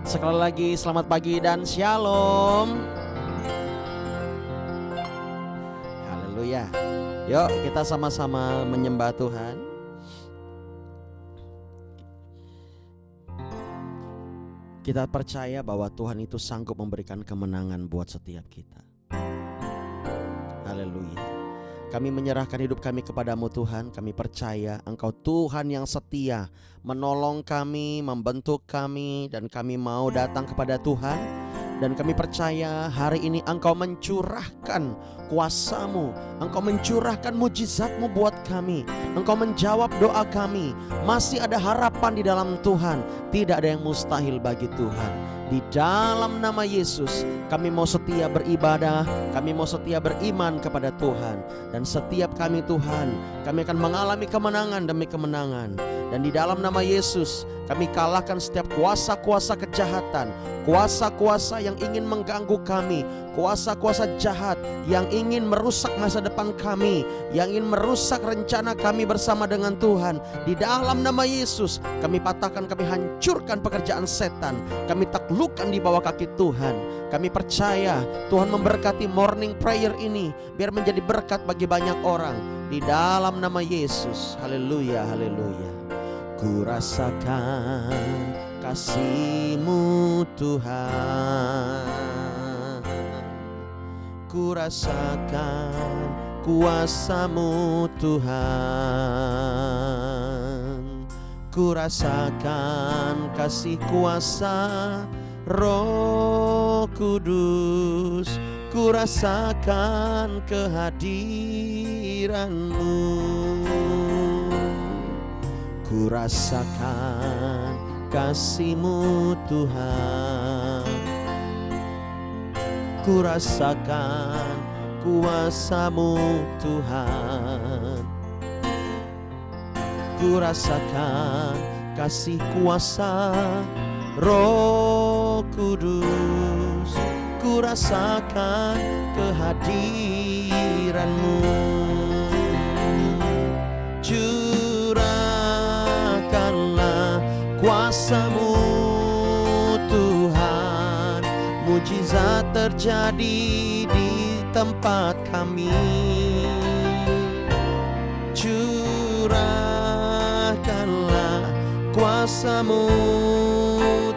Sekali lagi selamat pagi dan shalom. Haleluya. Yuk kita sama-sama menyembah Tuhan. Kita percaya bahwa Tuhan itu sanggup memberikan kemenangan buat setiap kita. Haleluya. Kami menyerahkan hidup kami kepadamu Tuhan. Kami percaya Engkau Tuhan yang setia, menolong kami, membentuk kami, dan kami mau datang kepada Tuhan. Dan kami percaya hari ini Engkau mencurahkan kuasa-Mu, Engkau mencurahkan mujizat-Mu buat kami. Engkau menjawab doa kami. Masih ada harapan di dalam Tuhan. Tidak ada yang mustahil bagi Tuhan. Di dalam nama Yesus kami mau setia beribadah, kami mau setia beriman kepada Tuhan. Dan setiap kami Tuhan, kami akan mengalami kemenangan demi kemenangan. Dan di dalam nama Yesus kami kalahkan setiap kuasa-kuasa kejahatan, kuasa-kuasa yang ingin mengganggu kami, kuasa-kuasa jahat yang ingin merusak masa depan kami, yang ingin merusak rencana kami bersama dengan Tuhan. Di dalam nama Yesus kami patahkan, kami hancurkan pekerjaan setan, kami taklukkan di bawah kaki Tuhan. Kami percaya Tuhan memberkati morning prayer ini biar menjadi berkat bagi banyak orang. Di dalam nama Yesus. Haleluya, haleluya. Ku rasakan kasih-Mu Tuhan, ku rasakan kuasa-Mu Tuhan, ku rasakan kasih kuasa Roh Kudus, ku rasakan kehadiran-Mu. Ku rasakan kasih-Mu Tuhan, ku rasakan kuasa-Mu Tuhan, ku rasakan kasih kuasa Roh Kudus, ku rasakan kehadiran-Mu. Curahkanlah kuasa-Mu Tuhan, mujizat terjadi di tempat kami. Curahkanlah kuasa-Mu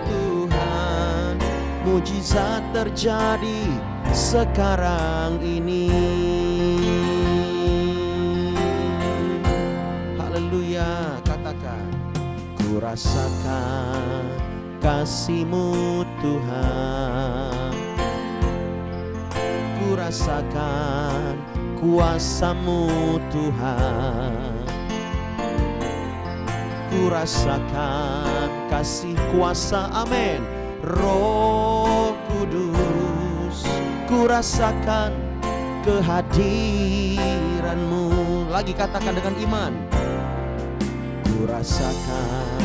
Tuhan, mujizat terjadi sekarang ini. Haleluya, katakan. Ku rasakan kasih-Mu Tuhan, ku rasakan kuasa-Mu Tuhan, ku rasakan kasih kuasa, amin, Roh Kudus, ku rasakan kehadiran-Mu. Lagi katakan dengan iman. Ku rasakan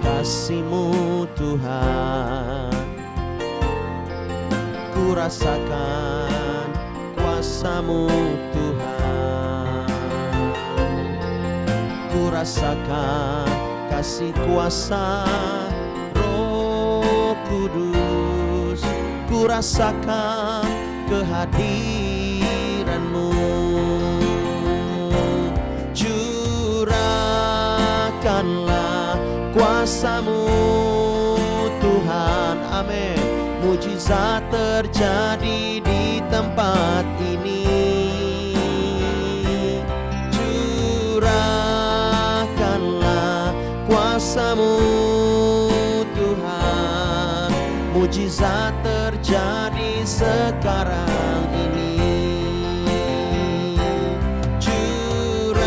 kasih-Mu Tuhan, ku rasakan kuasa-Mu Tuhan, ku rasakan kasih kuasa Roh Kudus, ku rasakan kehadiran-Mu. Curahkanlah kuasa-Mu Tuhan, amin, mujizat terjadi di tempat ini. Curahkanlah kuasa-Mu Tuhan, mujizat terjadi sekarang ini. Curahkanlah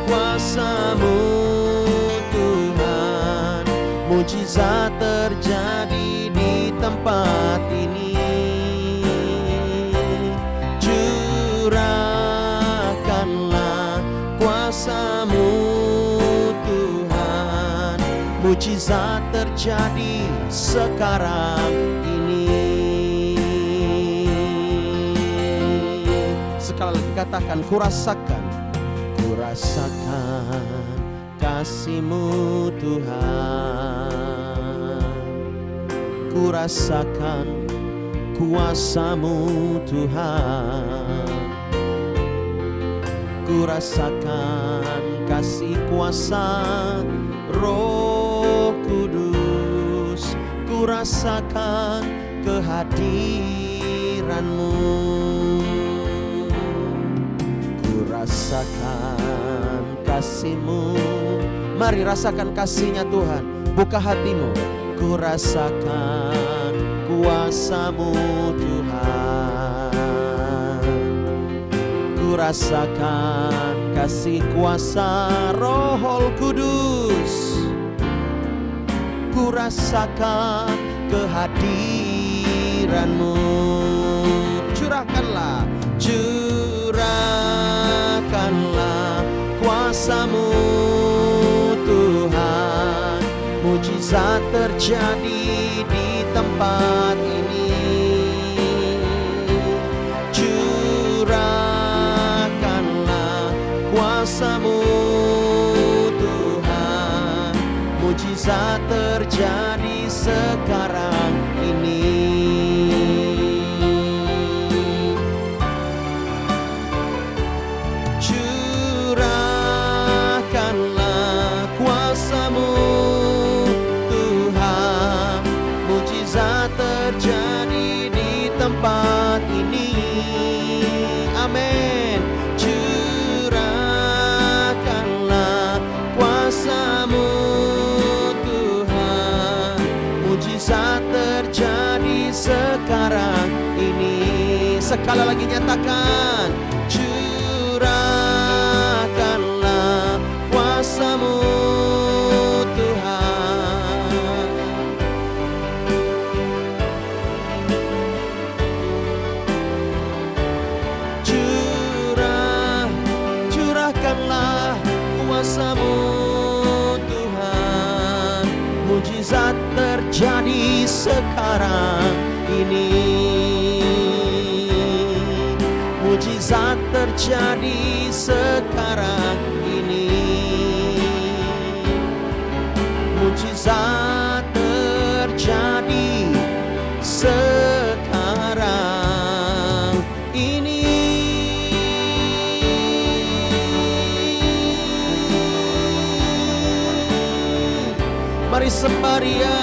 kuasa-Mu Tuhan, mujizat terjadi di tempat ini. Curahkanlah kuasa-Mu Tuhan, mujizat terjadi sekarang ini. Sekali lagi katakan, ku rasakan kasih-Mu Tuhan. Ku rasakan kuasa-Mu Tuhan. Ku rasakan kasih kuasa Roh Kudus. Ku rasakan kehadiran-Mu. Ku rasakan kasih-Mu. Mari rasakan kasih-Nya Tuhan. Buka hatimu. Ku rasakan kuasa-Mu Tuhan. Ku rasakan kasih kuasa Roh Kudus. Ku rasakan kehadiran-Mu. Curahkanlah, curahkanlah kuasa-Mu Tuhan. Mujizat terjadi di tempat ini. Curahkanlah kuasa-Mu Tuhan. Mujizat terjadi sekarang ini. Curahkanlah kuasa-Mu Tuhan. Mujizat terjadi di tempat ini. Amin. Curahkanlah kuasa-Mu Tuhan. Mujizat terjadi sekarang ini. Sekali lagi nyatakan, curahkanlah kuasa-Mu Tuhan. Curahkanlah kuasa-Mu Tuhan. Mujizat terjadi sekarang ini. Mujizat terjadi sekarang ini. Mujizat terjadi sekarang ini. Mari sembah Dia.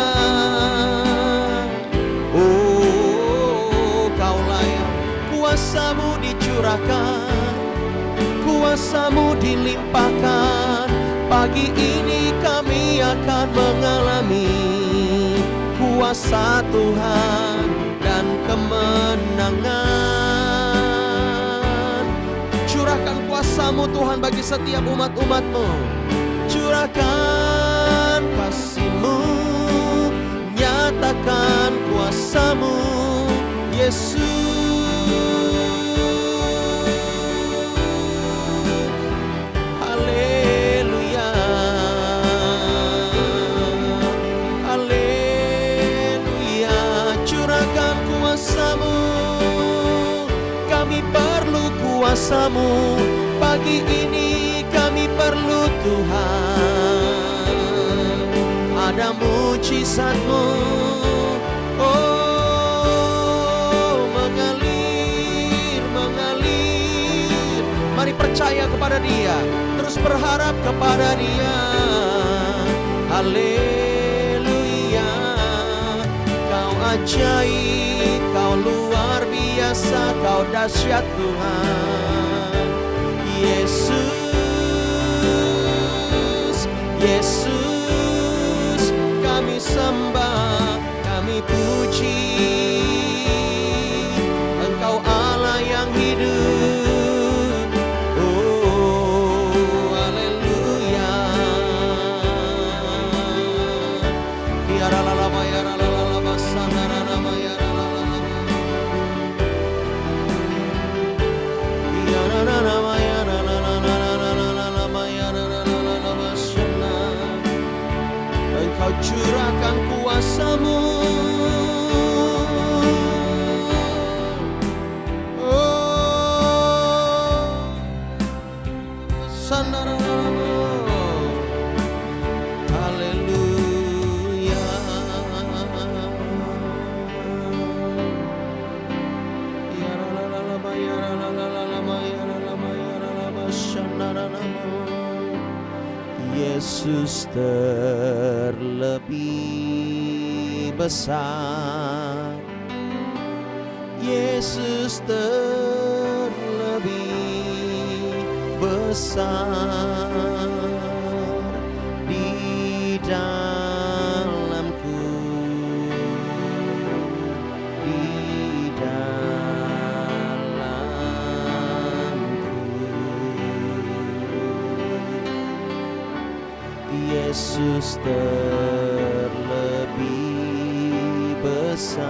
Oh, Kau layak. Kuasa-Mu dicurahkan, kuasa-Mu dilimpahkan. Pagi ini kami akan mengalami kuasa Tuhan dan kemenangan. Curahkan kuasa-Mu Tuhan bagi setiap umat-umat-Mu. Curahkan kasih-Mu, nyatakan kuasa-Mu Yesus. Kami perlu kuasa-Mu. Pagi ini kami perlu Tuhan. Ada mujizat-Mu. Oh, mengalir, mengalir. Mari percaya kepada Dia. Terus berharap kepada Dia. Haleluya. Kau ajaib, Kau luar biasa, Kau dahsyat Tuhan. Yesus, Yesus, kami sembah, kami puji. Engkau Allah yang hidup. Oh, haleluya. Tiara lama ya lama sanara nama ya lama. Tiara lama ya lama ya lama sana. Engkau curahkan kuasa-Mu. Oh, sanara lama. dalam-Mu. Yesus terlebih besar, Yesus terlebih besar di dalamku, di dalamku. Yesus terlebih besar,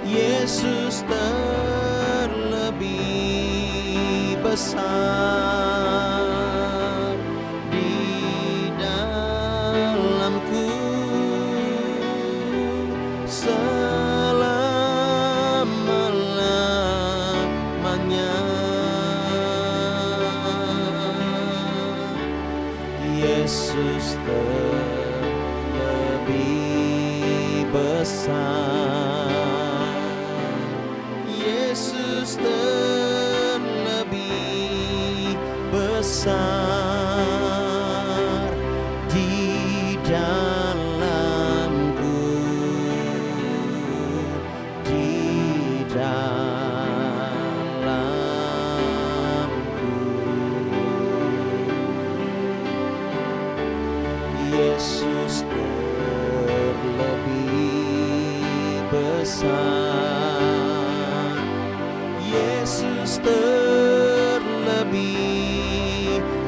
Yesus terlebih besar di dalamku selama-lamanya. Yesus terlebih besar, Yesus terlebih besar di dalamku, di dalamku. Yesus terlebih besar, Yesus terlebih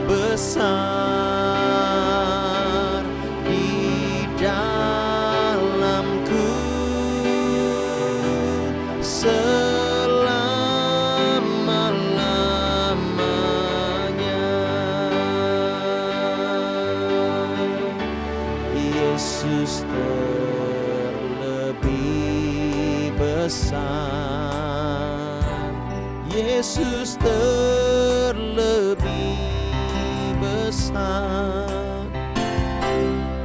besar di dalamku selama-lamanya. Yesus terlebih besar, Yesus terlebih besar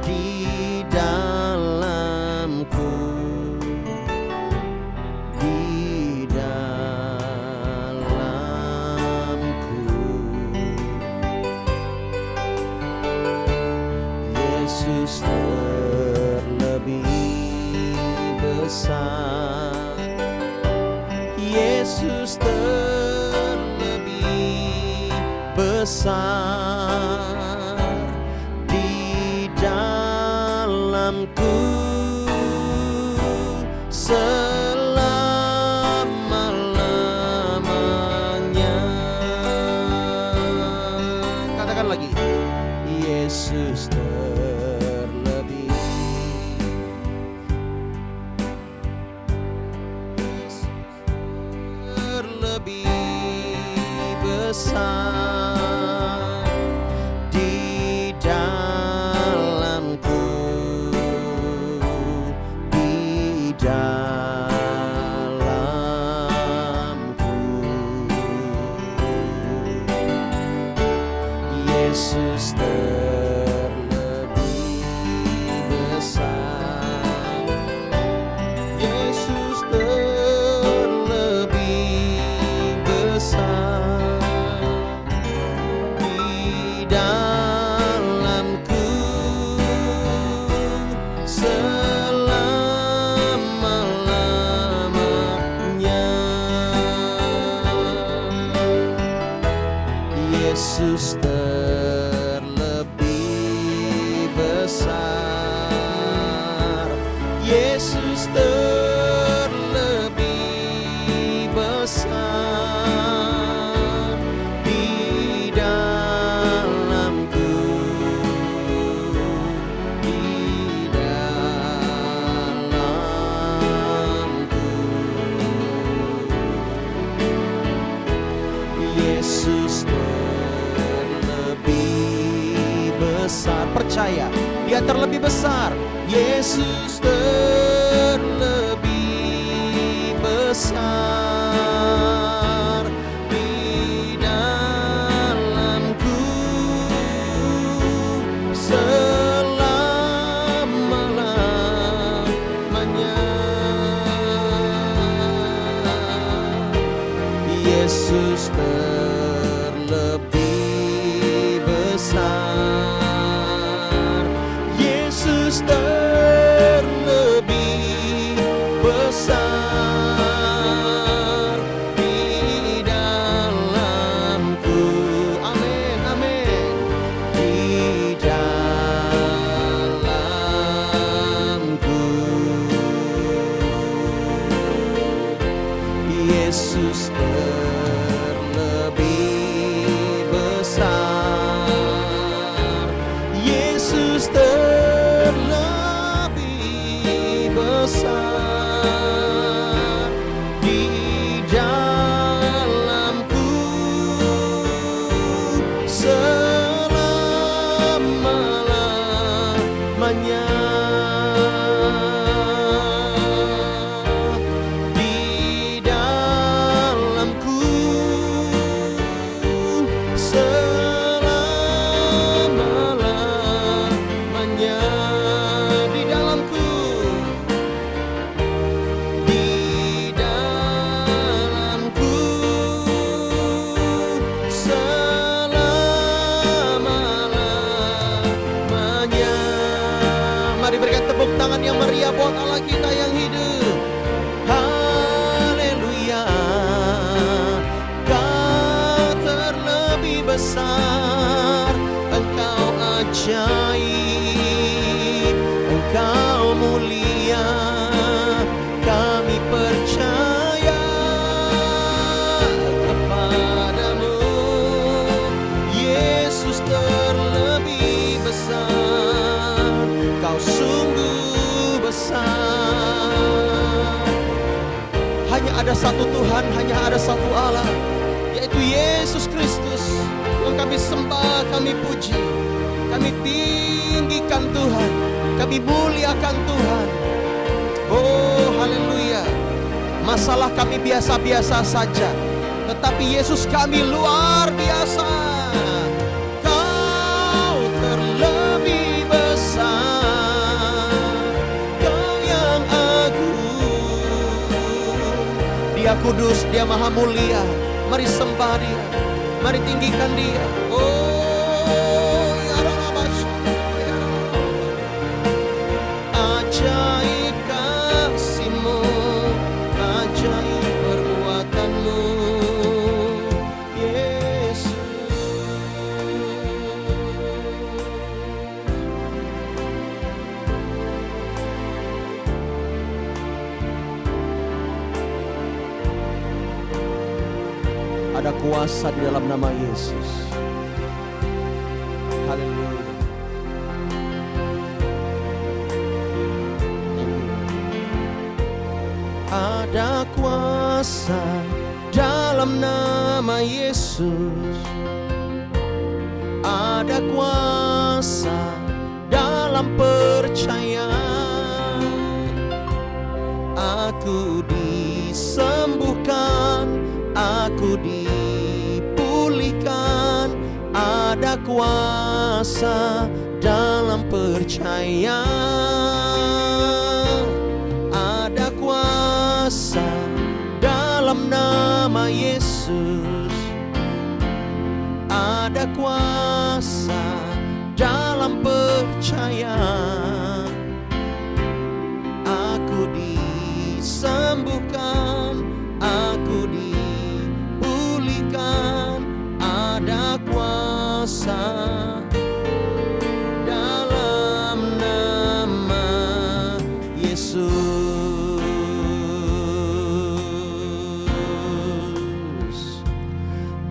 di dalamku, di dalamku. Yesus terlebih besar, Yesus terlebih besar di dalamku selama-lamanya. Katakan lagi, Yesus terlebih, Yesus terlebih besar di dalamku, di dalamku. Yesus terlebih besar, Yesus terlebih besar di dalamku selama-lamanya. Yesus terlebih besar, Yesus terlebih besar di dalamku, di dalamku. Yesus terlebih besar. Percaya, Dia terlebih besar. Yesus terlebih besar di dalamku selama-lamanya. Yesus terlebih terlebih besar. Yesus terlebih besar di dalamku. Amin, amin. Di dalamku Yesus terlebih besar. Yesus terlebih besar di dalamku selama-lamanya. Di dalamku selama-lamanya. Di dalamku, di dalamku selama-lamanya. Mari berikan tepuk tangan yang meriah buat Allah kita yang hidup. Haleluya. Kau terlebih besar, Engkau ajaib, Engkau mulia. Kami percaya kepadamu. Yesus terlebih besar, Kau sungguh besar. Hanya ada satu Tuhan, hanya ada satu Allah, yaitu Yesus Kristus yang kami sembah, kami puji, kami tinggikan Tuhan, kami muliakan Tuhan. Oh haleluya. Masalah kami biasa-biasa saja, tetapi Yesus kami luar biasa. Kau terlebih besar, Kau yang agung. Dia kudus, Dia maha mulia. Mari sembah Dia, mari tinggikan Dia. Oh ya Rabbas, ajaib kasih-Mu, ajaib perbuatan-Mu, Yesus. Ada kuasa di dalam nama Yesus. Haleluya. Ada kuasa dalam nama Yesus. Ada kuasa dalam percaya. Aku disembuhkan, aku dipulihkan. Ada kuasa dalam percaya. Ada kuasa dalam nama Yesus. Ada kuasa dalam percaya. Aku disembuhkan, aku dipulihkan. Ada kuasa dalam nama Yesus.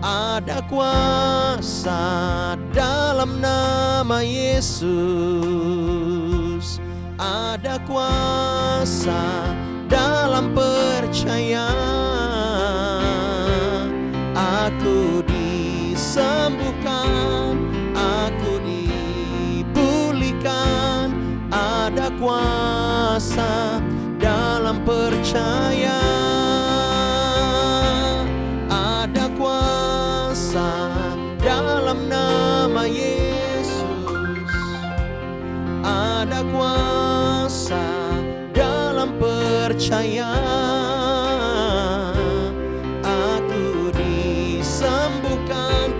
Ada kuasa dalam nama Yesus. Ada kuasa dalam percaya. Aku disembuhkan, aku dipulihkan. Ada kuasa dalam percaya. Ada kuasa dalam nama Yesus. Ada kuasa dalam percaya.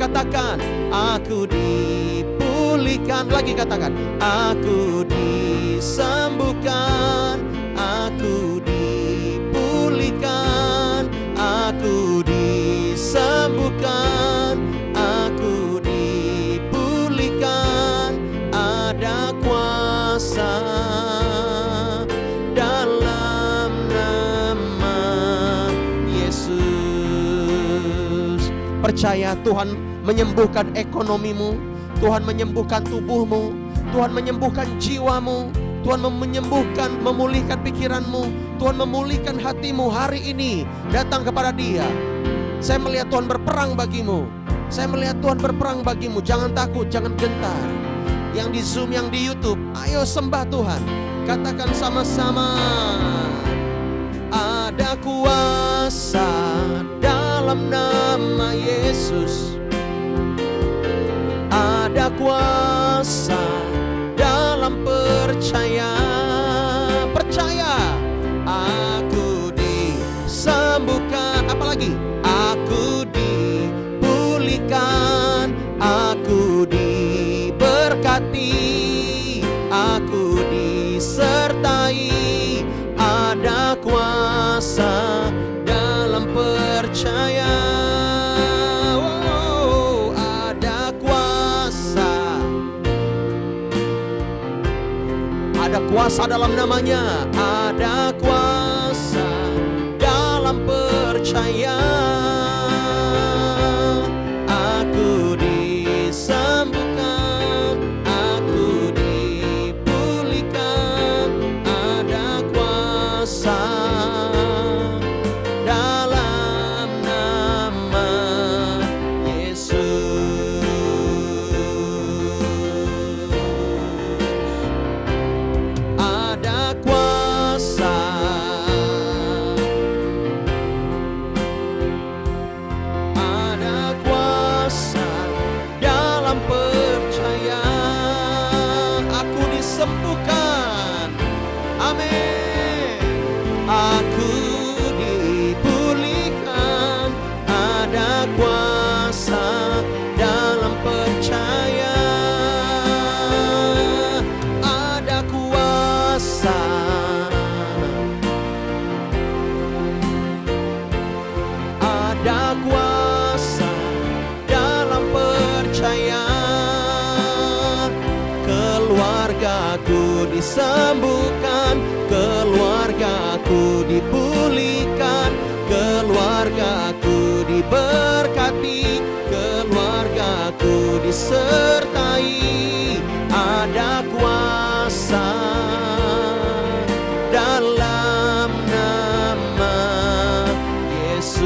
katakan, aku dipulihkan. Lagi katakan, aku disembuhkan, aku dipulihkan, aku disembuhkan, aku dipulihkan. Ada kuasa dalam nama Yesus. Percaya Tuhan menyembuhkan ekonomimu, Tuhan menyembuhkan tubuhmu, Tuhan menyembuhkan jiwamu, Tuhan menyembuhkan, memulihkan pikiranmu, Tuhan memulihkan hatimu. Hari ini datang kepada Dia. Saya melihat Tuhan berperang bagimu. Saya melihat Tuhan berperang bagimu. Jangan takut, jangan gentar. Yang di Zoom, yang di YouTube, ayo sembah Tuhan. Katakan sama-sama, ada kuasa dalam nama Yesus. Ada kuasa dalam percaya. Percaya, aku disembuhkan. Apalagi, aku dipulihkan, aku diberkati, aku disertai. Ada kuasa dalam percaya. Oh, ada kuasa. Ada kuasa dalam namanya. Ada kuasa dalam percaya. Aku disembuhkan, aku dipulihkan. Ada kuasa dalam nama Yesus. Ada kuasa, ada kuasa dalam percaya. Aku disembuhkan, amin. Aku dipulihkan, ada kuasa dalam percaya. Ada kuasa, ada kuasa dalam percaya. Keluargaku disembuhkan, keluargaku dipulihkan, keluargaku diberkati, keluargaku disertai. Ada kuasa dalam nama Yesus.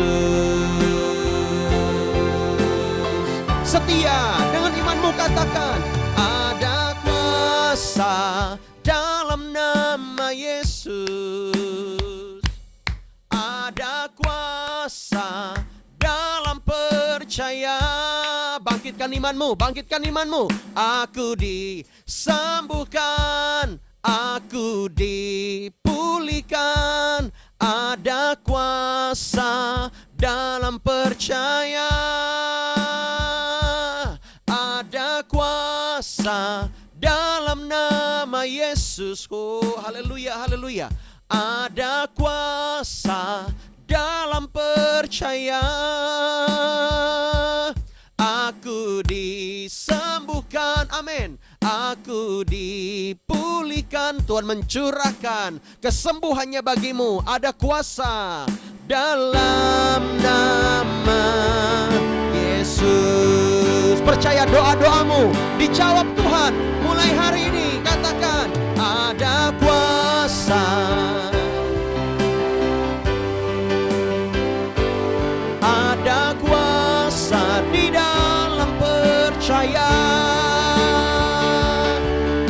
Setia dengan imanmu, katakan, ada kuasa dalam nama Yesus. Ada kuasa dalam percaya. Bangkitkan imanmu, bangkitkan imanmu. Aku disembuhkan, aku dipulihkan. Ada kuasa dalam percaya. Ada kuasa dalam nama Yesus. Oh, haleluya, haleluya. Ada kuasa dalam percaya. Aku disembuhkan, amin. Aku dipulihkan. Tuhan mencurahkan kesembuhannya bagimu. Ada kuasa dalam nama Yesus. Percaya doa-doamu dijawab Tuhan. Mulai hari ini katakan, ada kuasa, ada kuasa di dalam percaya.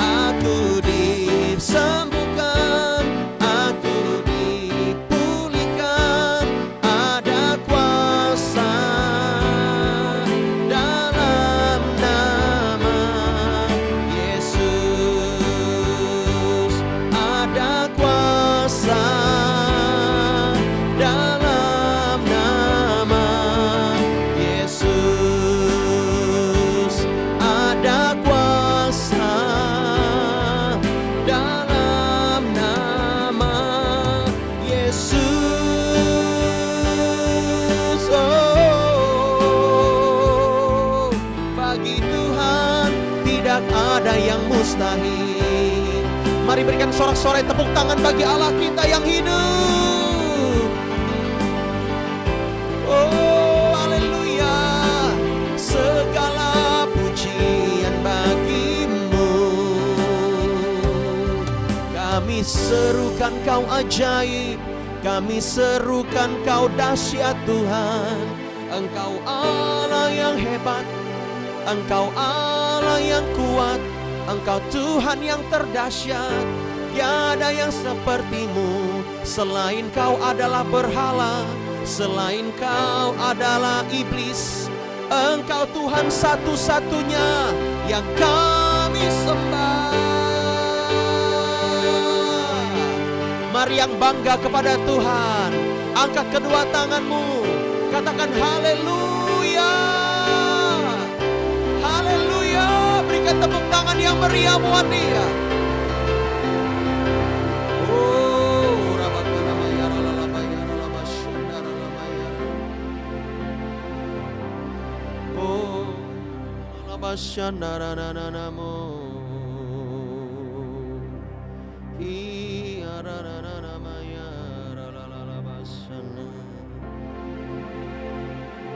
Aku disembuhkan, aku dipulihkan. Ada kuasa dalam nama Yesus. Ada kuasa bagi Tuhan tidak ada yang mustahil. Mari berikan sorak-sorai tepuk tangan bagi Allah kita yang hidup. Oh, haleluya. Segala pujian bagimu. Kami serukan Kau ajaib, kami serukan Kau dahsyat Tuhan. Engkau Allah yang hebat, Engkau Allah yang kuat, Engkau Tuhan yang terdahsyat. Tiada yang sepertimu, selain Kau adalah berhala, selain Kau adalah iblis. Engkau Tuhan satu-satunya yang kami sembah. Mari yang bangga kepada Tuhan, angkat kedua tanganmu, katakan haleluya. Haleluya. Berikan tepuk tangan yang meriah buat Dia. Oh, rabakalamayar alalabayar alabashandar alamayar. Oh, alabashandar ananamo.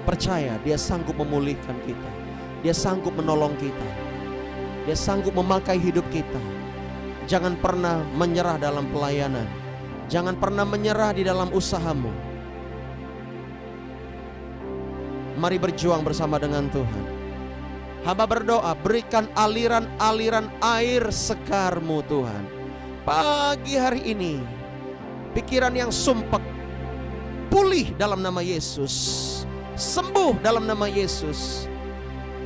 Percaya Dia sanggup memulihkan kita, Dia sanggup menolong kita, Dia sanggup memakai hidup kita. Jangan pernah menyerah dalam pelayanan, jangan pernah menyerah di dalam usahamu. Mari berjuang bersama dengan Tuhan. Hamba berdoa, berikan aliran-aliran air segar-Mu Tuhan. Pagi hari ini, pikiran yang sumpek pulih dalam nama Yesus. Sembuh dalam nama Yesus.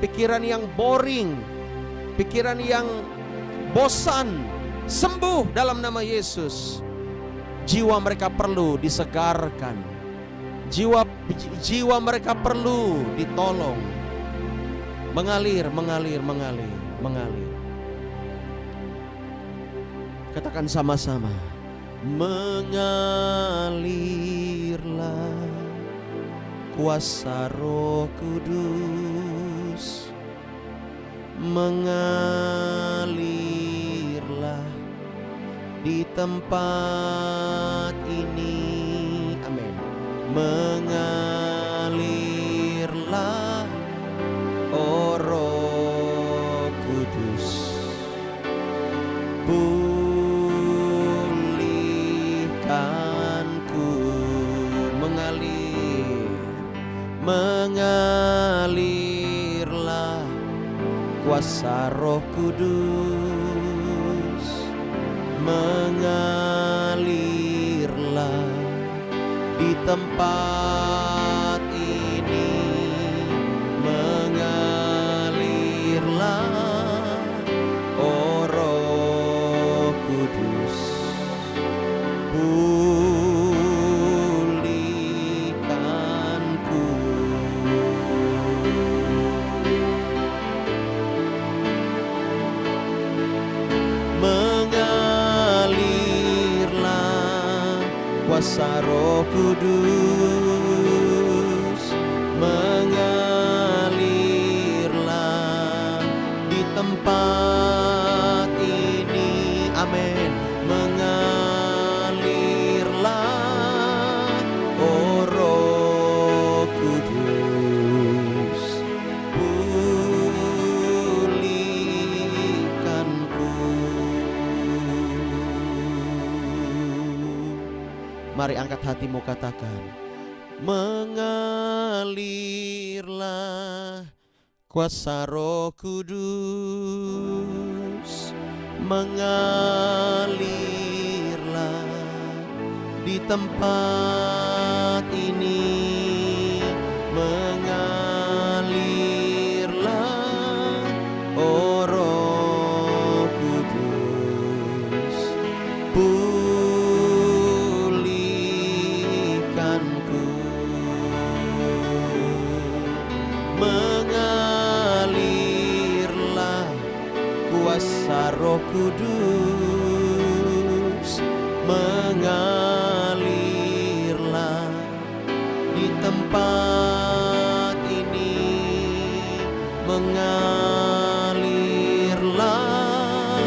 Pikiran yang boring, pikiran yang bosan, sembuh dalam nama Yesus. Jiwa mereka perlu disegarkan, jiwa mereka perlu ditolong. Mengalir. Katakan sama-sama, mengalirlah kuasa Roh Kudus, mengalirlah di tempat ini. Amin. Mengalirlah, oh Roh Kudus, pulihkanku. Mengalirlah kuasa Roh Kudus, mengalirlah di tempat ini. Mengalirlah, oh Roh Kudus, kuasa Roh Kudus, mengalirlah di tempat ini. Amin. Mengalirlah, oh Roh Kudus, pulihkanku. Mari angkat hatimu, katakan, mengalirlah kuasa Roh Kudus, mengalirlah di tempat ini. Mengalirlah, oh Roh Kudus, mengalirlah kuasa Roh Kudus, mengalirlah di tempat ini. mengalirlah,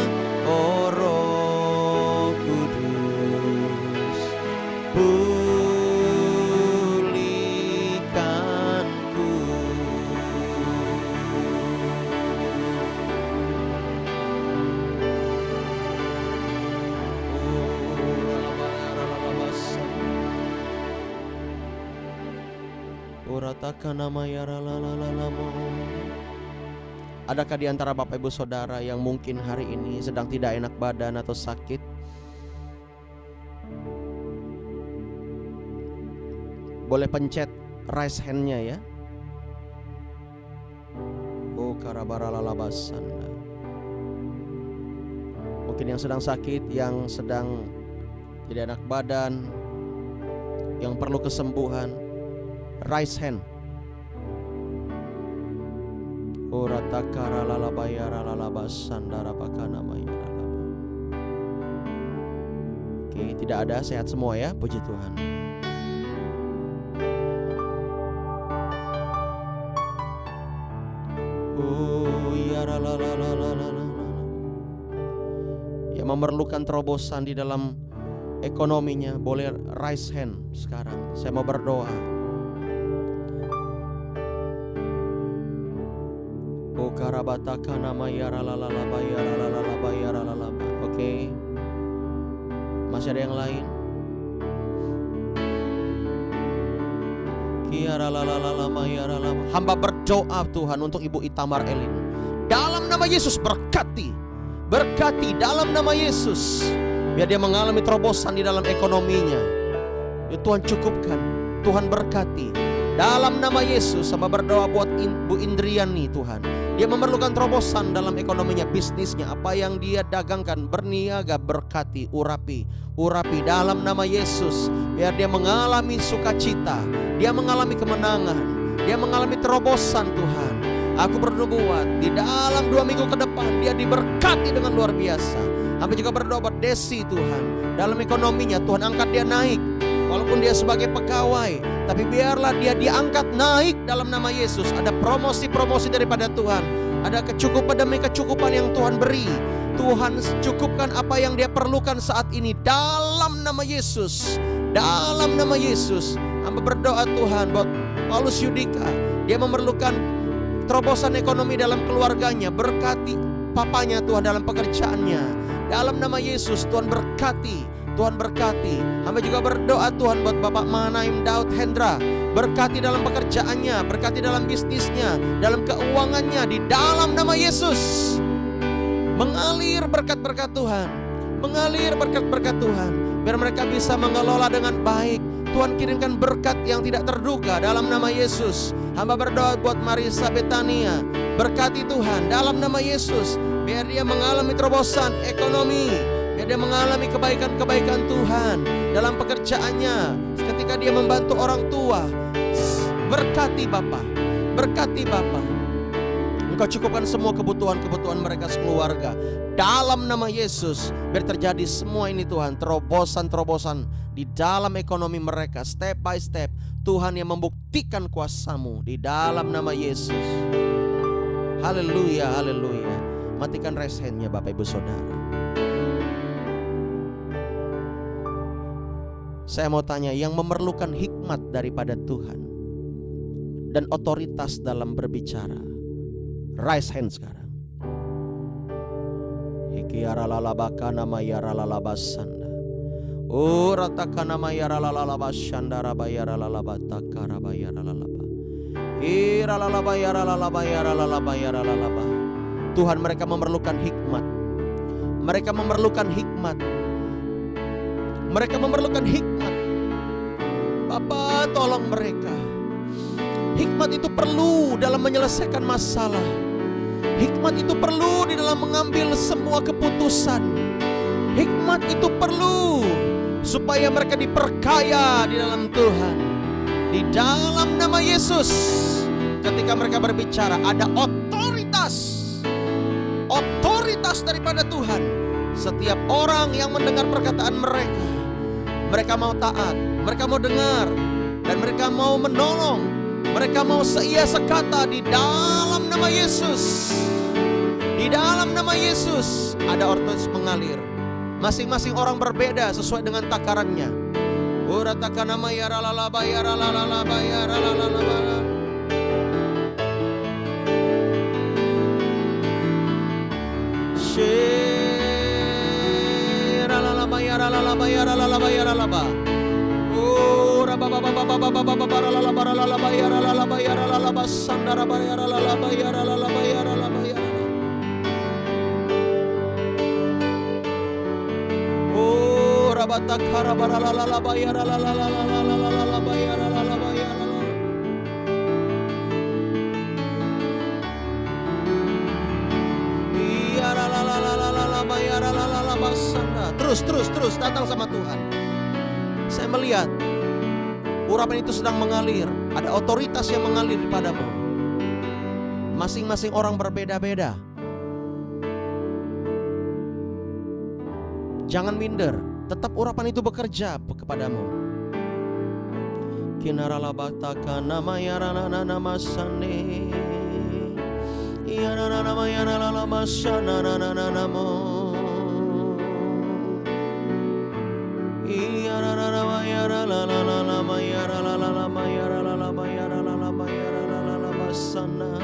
oh Roh Kudus, pulihkanku. Adakah di antara Bapak Ibu Saudara yang mungkin hari ini sedang tidak enak badan atau sakit? Boleh pencet raise hand-nya ya. Oh karabaralalasanda. Mungkin yang sedang sakit, yang sedang tidak enak badan, yang perlu kesembuhan, raise hand. Oke, tidak ada, sehat semua ya, puji Tuhan. Yang memerlukan terobosan di dalam ekonominya, boleh raise hand sekarang. Saya mau berdoa. Oke. Masih ada yang lain? Hamba berdoa Tuhan untuk Ibu Itamar Elin. Dalam nama Yesus berkati dalam nama Yesus. Biar dia mengalami terobosan di dalam ekonominya. Ya Tuhan cukupkan, Tuhan berkati. Dalam nama Yesus, sama berdoa buat Bu Indriani Tuhan. Dia memerlukan terobosan dalam ekonominya, bisnisnya, apa yang dia dagangkan, berniaga, berkati, urapi dalam nama Yesus. Biar dia mengalami sukacita, dia mengalami kemenangan, dia mengalami terobosan Tuhan. Aku berdoa di dalam 2 minggu ke depan dia diberkati dengan luar biasa. Hamba juga berdoa buat Desi Tuhan. Dalam ekonominya Tuhan angkat dia naik. Walaupun dia sebagai pegawai, tapi biarlah dia diangkat naik dalam nama Yesus. Ada promosi-promosi daripada Tuhan. Ada kecukupan demi kecukupan yang Tuhan beri. Tuhan cukupkan apa yang dia perlukan saat ini dalam nama Yesus. Dalam nama Yesus. Hamba berdoa Tuhan buat Paulus Yudika. Dia memerlukan terobosan ekonomi dalam keluarganya. Berkati papanya Tuhan dalam pekerjaannya. Dalam nama Yesus Tuhan berkati. Tuhan berkati. Hamba juga berdoa Tuhan buat Bapak Manaim Daud Hendra. Berkati dalam pekerjaannya, berkati dalam bisnisnya, dalam keuangannya, di dalam nama Yesus. Mengalir berkat-berkat Tuhan. Mengalir berkat-berkat Tuhan. Biar mereka bisa mengelola dengan baik. Tuhan kirimkan berkat yang tidak terduga dalam nama Yesus. Hamba berdoa buat Marisa Betania. Berkati Tuhan dalam nama Yesus. Biar dia mengalami terobosan ekonomi. Biar dia mengalami kebaikan-kebaikan Tuhan dalam pekerjaannya. Ketika dia membantu orang tua. Berkati Bapa. Berkati Bapa. Engkau cukupkan semua kebutuhan-kebutuhan mereka sekeluarga. Dalam nama Yesus. Biar terjadi semua ini Tuhan. Terobosan-terobosan di dalam ekonomi mereka. Step by step. Tuhan yang membuktikan kuasa-Mu. Di dalam nama Yesus. Haleluya, haleluya. Matikan raise hand-nya Bapak Ibu Saudara. Saya mau tanya, yang memerlukan hikmat daripada Tuhan dan otoritas dalam berbicara, raise hand sekarang. Ikiaralalabakana mayaralalabasanda. Uratakana mayaralalabasanda rabayaralalabatakarabayaralalaba. Iralalabayaralalabayaralalabayaralalaba. Tuhan, mereka memerlukan hikmat. Mereka memerlukan hikmat. Mereka memerlukan hikmat. Bapa, tolong mereka. Hikmat itu perlu dalam menyelesaikan masalah. Hikmat itu perlu di dalam mengambil semua keputusan. Hikmat itu perlu supaya mereka diperkaya di dalam Tuhan. Di dalam nama Yesus. Ketika mereka berbicara, ada otoritas. Otoritas daripada Tuhan. Setiap orang yang mendengar perkataan mereka mau taat, mereka mau dengar, dan mereka mau menolong, Mereka mau seia sekata di dalam nama Yesus. Di dalam nama Yesus ada otoritas mengalir. Masing-masing orang berbeda sesuai dengan takarannya. Ora takanama ya ralalaba ya ralalaba ya ralalaba. Ralalaba ya ralalaba ya ralalaba ya ralalaba. Ora baba baba baba baba ralalaba ralalaba ya ralalaba ya ralalaba sandara ya ralalaba ya ralalaba ya ralalaba ya. Batakara baralala bayara la la la la la la la la bayara la la bayara la. Iya la la la la la la bayara la la la basanda. Terus datang sama Tuhan. Saya melihat urapan itu sedang mengalir. Ada otoritas yang mengalir padamu. Masing-masing orang berbeda-beda. Jangan minder. Tetap urapan itu bekerja kepadamu. Kinaralabataka nama yarana nama sane. Yarana nama yarana nama sana namo. Yarana nama yarana nama yarana nama yarana nama yarana nama yarana nama sana.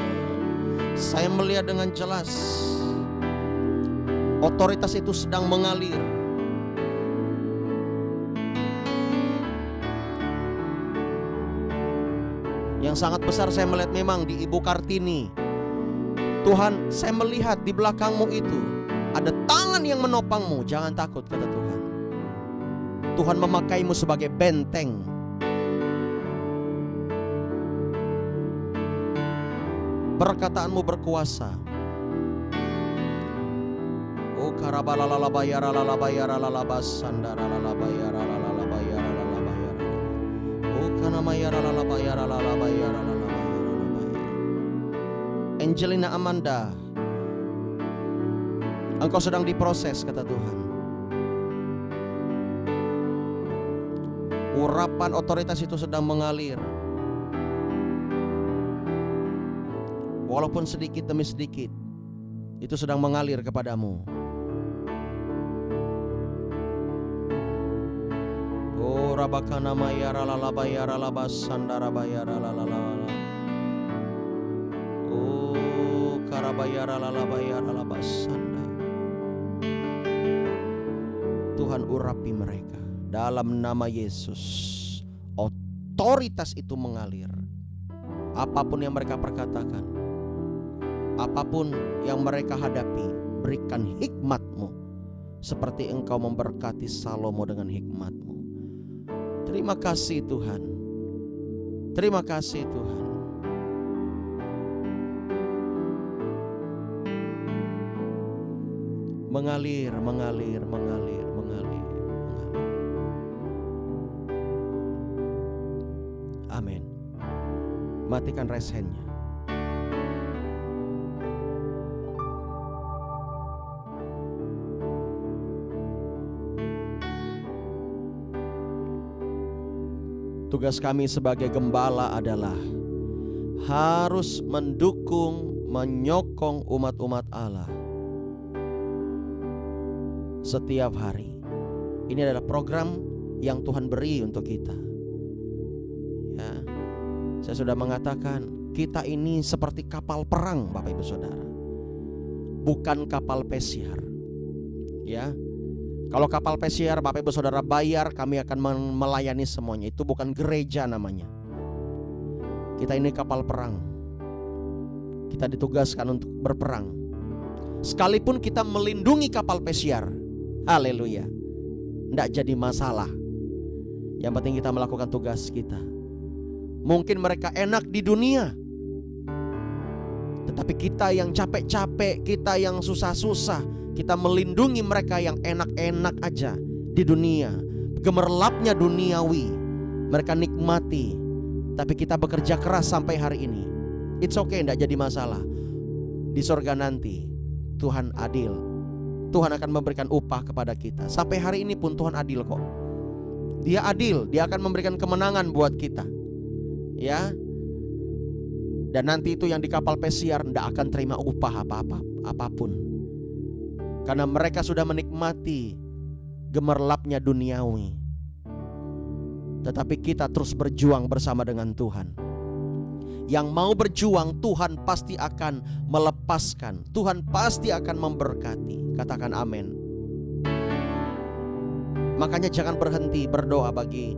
Saya melihat dengan jelas otoritas itu sedang mengalir. Yang sangat besar saya melihat memang di Ibu Kartini. Tuhan, saya melihat di belakangmu itu ada tangan yang menopangmu. Jangan takut, kata Tuhan. Tuhan memakaimu sebagai benteng. Perkataanmu berkuasa. Oh karabalala bayara lala bayara lala basandara lala bayara lala bayara lala bayara. Oh kana bayara lala bayara lala bayara lala bayara. Angelina Amanda, engkau sedang diproses, kata Tuhan. Urapan otoritas itu sedang mengalir. Walaupun sedikit demi sedikit, itu sedang mengalir kepadamu. Oh rabakana mayara lalaba yara laba sandara bayara lalala. Oh karabayara lalaba yara laba sanda. Tuhan urapi mereka dalam nama Yesus. Otoritas itu mengalir. Apapun yang mereka perkatakan, apapun yang mereka hadapi, berikan hikmat-Mu seperti Engkau memberkati Salomo dengan hikmat-Mu. Terima kasih Tuhan. Terima kasih Tuhan. Mengalir, mengalir, mengalir, mengalir, mengalir. Amin. Matikan resennya. Tugas kami sebagai gembala adalah harus mendukung, menyokong umat-umat Allah setiap hari. Ini adalah program yang Tuhan beri untuk kita. Ya, saya sudah mengatakan kita ini seperti kapal perang, Bapak Ibu Saudara, bukan kapal pesiar. Ya. Kalau kapal pesiar Bapak Ibu Saudara bayar, kami akan melayani semuanya. Itu bukan gereja namanya. Kita ini kapal perang. Kita ditugaskan untuk berperang. Sekalipun kita melindungi kapal pesiar, haleluya, tidak jadi masalah. Yang penting kita melakukan tugas kita. Mungkin mereka enak di dunia, tetapi kita yang capek-capek, kita yang susah-susah, kita melindungi mereka yang enak-enak aja di dunia. Gemerlapnya duniawi mereka nikmati, tapi kita bekerja keras sampai hari ini. It's okay, tidak jadi masalah. Di surga nanti Tuhan adil. Tuhan akan memberikan upah kepada kita. Sampai hari ini pun Tuhan adil kok. Dia adil, Dia akan memberikan kemenangan buat kita. Ya, Dan nanti itu yang di kapal pesiar tidak akan terima upah apapun. Karena mereka sudah menikmati gemerlapnya duniawi. Tetapi kita terus berjuang bersama dengan Tuhan. Yang mau berjuang, Tuhan pasti akan melepaskan. Tuhan pasti akan memberkati. Katakan amin. Makanya jangan berhenti berdoa bagi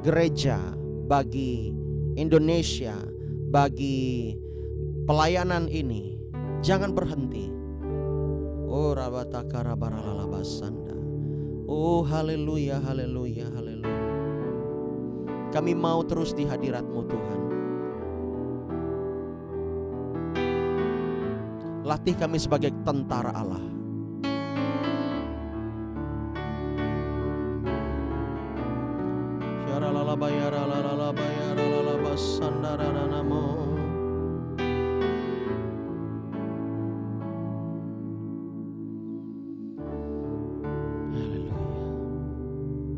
gereja, bagi Indonesia, bagi pelayanan ini. Jangan berhenti. Oh rabatakara baralalabasanda. Oh haleluya, haleluya, haleluya. Kami mau terus di hadirat-Mu Tuhan. Latih kami sebagai tentara Allah.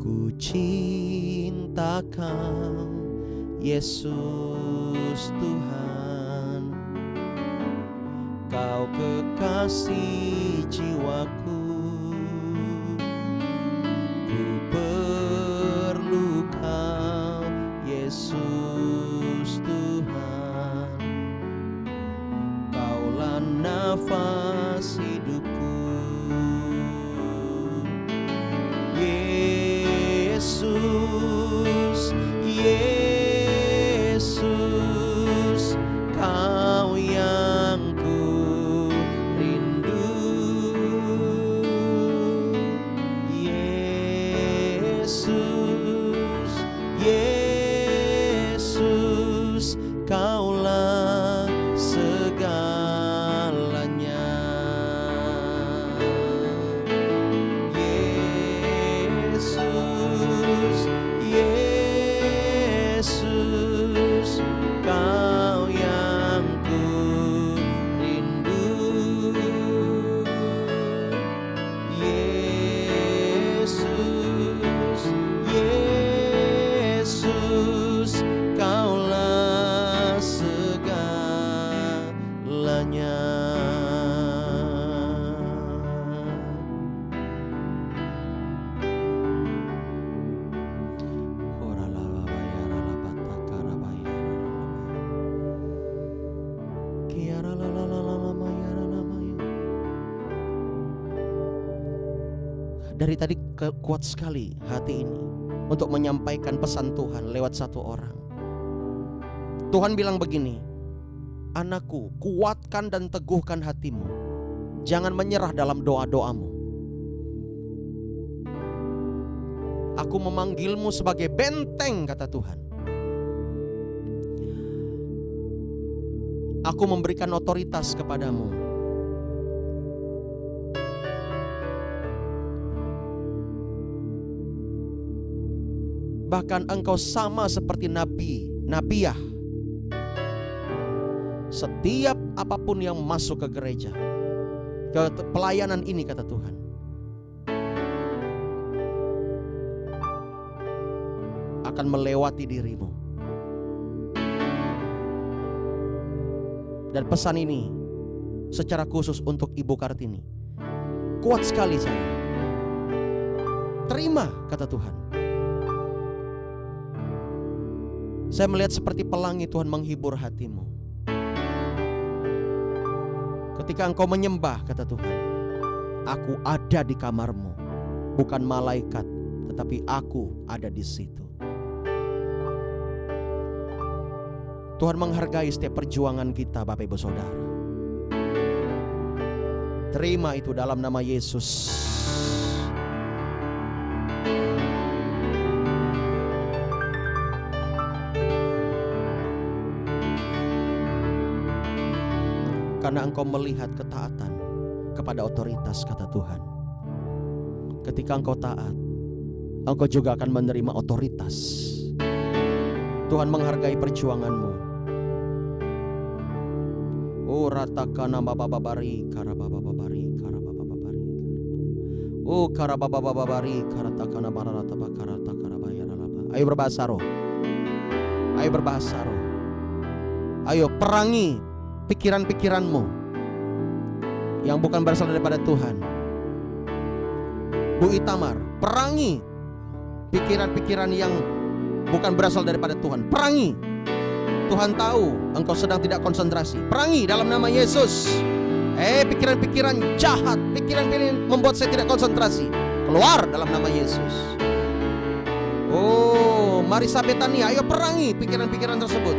Ku cinta Kau, Yesus Tuhan. Kau kekasih jiwaku. Ku perlu Kau, Yesus Tuhan. Kaulah nafas hidupku. Yesus, Yesus, Kau yang ku rindu. Yesus, Yesus, Kaulah segalanya. Yesus, Kau yang ku rindu. Yesus, Yesus, Kaulah segalanya. Dari tadi kuat sekali hati ini untuk menyampaikan pesan Tuhan lewat satu orang. Tuhan bilang begini, anakku, kuatkan dan teguhkan hatimu. Jangan menyerah dalam doa-doamu. Aku memanggilmu sebagai benteng, kata Tuhan. Aku memberikan otoritas kepadamu. Bahkan engkau sama seperti nabiah. Setiap apapun yang masuk ke gereja, ke pelayanan ini, kata Tuhan, akan melewati dirimu. Dan pesan ini secara khusus untuk Ibu Kartini. Kuat sekali saya. Terima, kata Tuhan. Saya melihat seperti pelangi Tuhan menghibur hatimu. Ketika engkau menyembah, kata Tuhan, aku ada di kamarmu. Bukan malaikat, tetapi aku ada di situ. Tuhan menghargai setiap perjuangan kita, Bapak Ibu Saudara. Terima itu dalam nama Yesus. Karena engkau melihat ketaatan kepada otoritas, kata Tuhan. Ketika engkau taat, engkau juga akan menerima otoritas. Tuhan menghargai perjuanganmu. Oh ratakana bababari karabababari karabababari. Oh karabababari karatakana bararataba karatakarabayaralaba. Ayo berbahasa roh. Ayo berbahasa roh. Ayo perangi pikiran-pikiranmu yang bukan berasal daripada Tuhan. Bu Itamar, perangi pikiran-pikiran yang bukan berasal daripada Tuhan. Perangi. Tuhan tahu engkau sedang tidak konsentrasi. Perangi dalam nama Yesus. Pikiran-pikiran jahat, pikiran-pikiran membuat saya tidak konsentrasi, keluar dalam nama Yesus. Oh, Marisa Betania, ayo perangi pikiran-pikiran tersebut.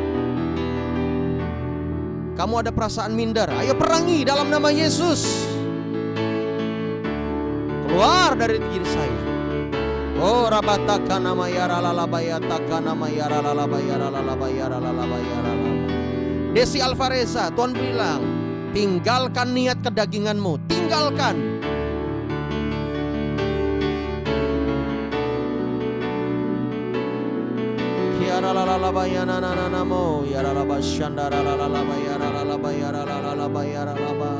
Kamu ada perasaan minder, ayo perangi dalam nama Yesus. Keluar dari diri saya. Oh, rabataka nama yara lalabayataka nama yara lalabayara lalabayara lalabayara. Desi Alvareza, Tuhan bilang, tinggalkan niat kedaginganmu, tinggalkan. Kiara lalabayana nanamo, yara labashandara lalabayara lalabayara lalabayara laba.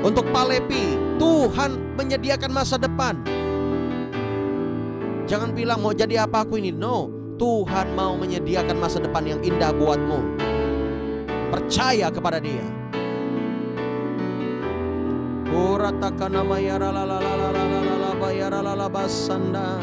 Untuk Palepi, Tuhan menyediakan masa depan. Jangan bilang mau jadi apa aku ini. No, Tuhan mau menyediakan masa depan yang indah buatmu. Percaya kepada Dia. Uratakan nama yara lalalalala bayara lalabasanda.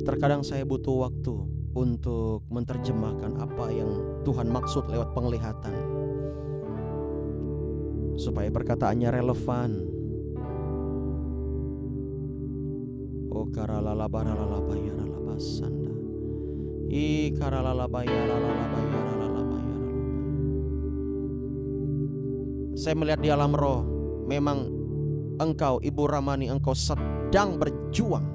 Terkadang saya butuh waktu untuk menerjemahkan apa yang Tuhan maksud lewat penglihatan, supaya perkataannya relevan. Oh karalalabaralalabayaralabasanda. Saya melihat di alam roh, memang engkau, Ibu Ramani, engkau sedang berjuang.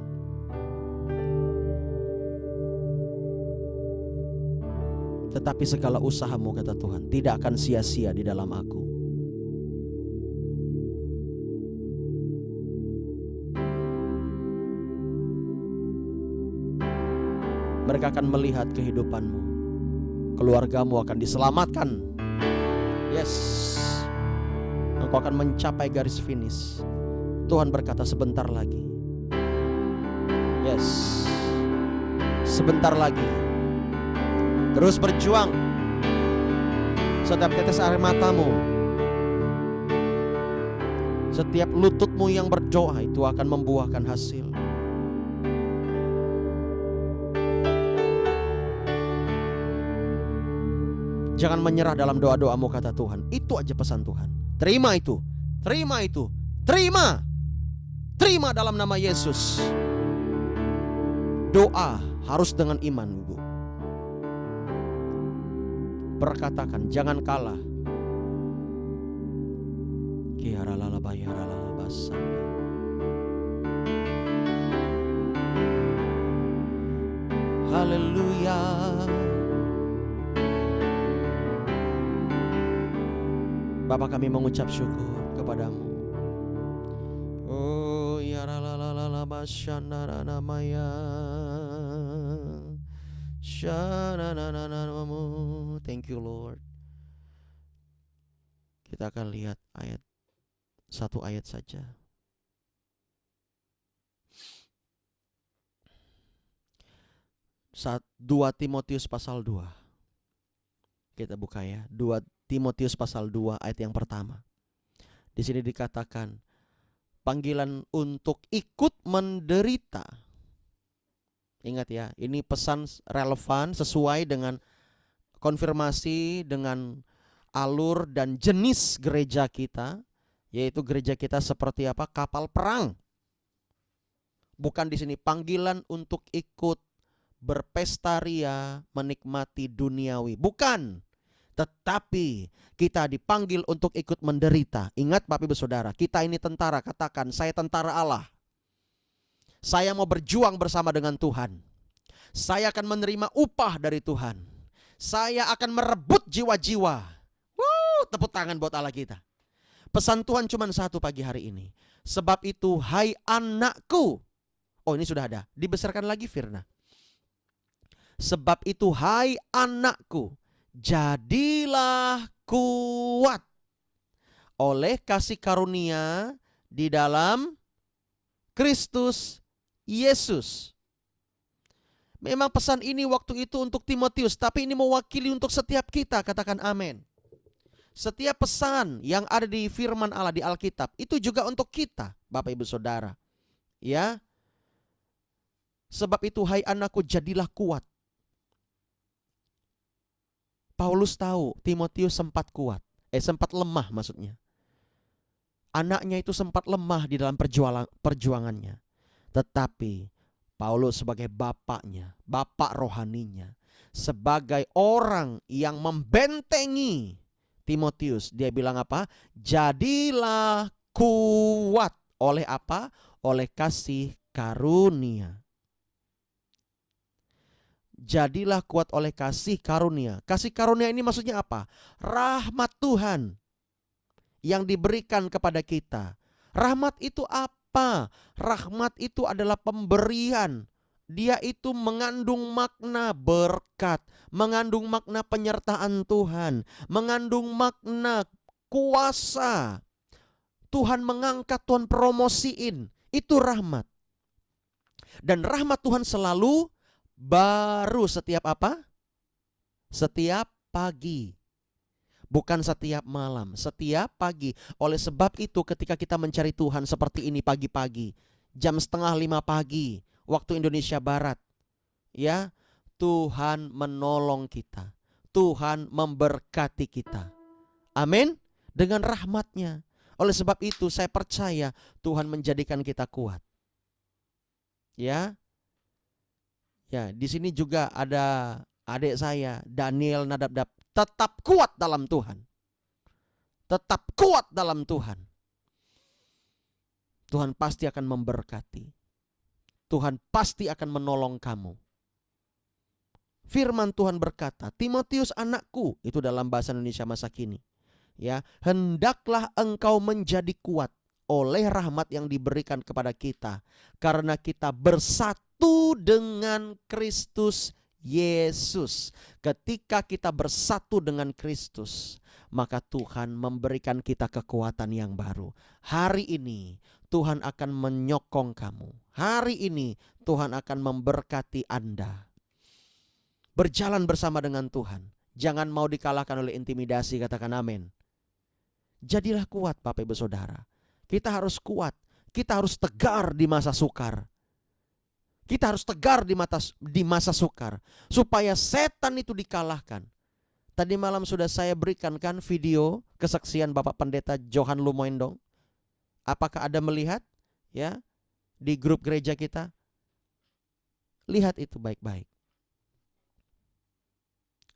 Tetapi segala usahamu, kata Tuhan, tidak akan sia-sia di dalam aku. Mereka akan melihat kehidupanmu. Keluargamu akan diselamatkan. Yes. Engkau akan mencapai garis finish. Tuhan berkata sebentar lagi. Yes. Sebentar lagi. Terus berjuang. Setiap tetes air matamu, setiap lututmu yang berdoa itu akan membuahkan hasil. Jangan menyerah dalam doa-doamu, kata Tuhan. Itu aja pesan Tuhan. Terima itu. Terima itu. Terima. Terima dalam nama Yesus. Doa harus dengan iman, Ibu. Perkatakan, jangan kalah. Haleluya. Bapa, kami mengucap syukur kepadamu. Oh ya la basyana namaya. Thank you Lord. Kita akan lihat satu ayat saja. 2 Timotius pasal 2. Kita buka ya, 2 Timotius pasal 2 ayat yang pertama. Di sini dikatakan panggilan untuk ikut menderita. Ingat ya, ini pesan relevan sesuai dengan konfirmasi dengan alur dan jenis gereja kita, yaitu gereja kita seperti apa? Kapal perang. Bukan di sini panggilan untuk ikut berpesta ria, menikmati duniawi. Bukan. Tetapi kita dipanggil untuk ikut menderita. Ingat Bapak Ibu Saudara, kita ini tentara. Katakan, saya tentara Allah. Saya mau berjuang bersama dengan Tuhan. Saya akan menerima upah dari Tuhan. Saya akan merebut jiwa-jiwa. Tepuk tangan buat Allah kita. Pesan Tuhan cuma satu pagi hari ini. Sebab itu, hai anakku. Oh, ini sudah ada. Dibesarkan lagi Firna. Sebab itu, hai anakku, jadilah kuat oleh kasih karunia di dalam Kristus Yesus. Memang pesan ini waktu itu untuk Timotius, tapi ini mewakili untuk setiap kita. Katakan amin. Setiap pesan yang ada di firman Allah di Alkitab itu juga untuk kita, Bapak Ibu Saudara. Ya. Sebab itu, hai anakku, jadilah kuat. Paulus tahu Timotius sempat kuat. Sempat lemah maksudnya. Anaknya itu sempat lemah di dalam perjuangannya. Tetapi Paulus sebagai bapaknya, bapak rohaninya, sebagai orang yang membentengi Timotius, dia bilang apa? Jadilah kuat oleh apa? Oleh kasih karunia. Jadilah kuat oleh kasih karunia. Kasih karunia ini maksudnya apa? Rahmat Tuhan yang diberikan kepada kita. Rahmat itu apa? Rahmat itu adalah pemberian. Dia itu mengandung makna berkat, mengandung makna penyertaan Tuhan, mengandung makna kuasa. Tuhan mengangkat, Tuhan promosiin. Itu rahmat. Dan rahmat Tuhan selalu baru setiap apa? Setiap pagi. Bukan setiap malam, setiap pagi. Oleh sebab itu ketika kita mencari Tuhan seperti ini pagi-pagi, jam 4:30 pagi, waktu Indonesia Barat, ya, Tuhan menolong kita. Tuhan memberkati kita. Amin. Dengan rahmatnya. Oleh sebab itu saya percaya Tuhan menjadikan kita kuat. Ya. Ya, di sini juga ada adik saya, Daniel Nadabdab. Tetap kuat dalam Tuhan. Tetap kuat dalam Tuhan. Tuhan pasti akan memberkati. Tuhan pasti akan menolong kamu. Firman Tuhan berkata, Timotius anakku, itu dalam bahasa Indonesia masa kini. Ya, hendaklah engkau menjadi kuat oleh rahmat yang diberikan kepada kita, karena kita bersatu dengan Kristus Yesus. Ketika kita bersatu dengan Kristus, maka Tuhan memberikan kita kekuatan yang baru. Hari ini Tuhan akan menyokong kamu. Hari ini Tuhan akan memberkati Anda. Berjalan bersama dengan Tuhan. Jangan mau dikalahkan oleh intimidasi, katakan amin. Jadilah kuat Bapak Ibu Saudara. Kita harus kuat. Kita harus tegar di masa sukar. Kita harus tegar di masa sukar. Supaya setan itu dikalahkan. Tadi malam sudah saya berikan kan video kesaksian Bapak Pendeta Johan Lumoendong. Apakah Anda melihat? Ya, di grup gereja kita. Lihat itu baik-baik.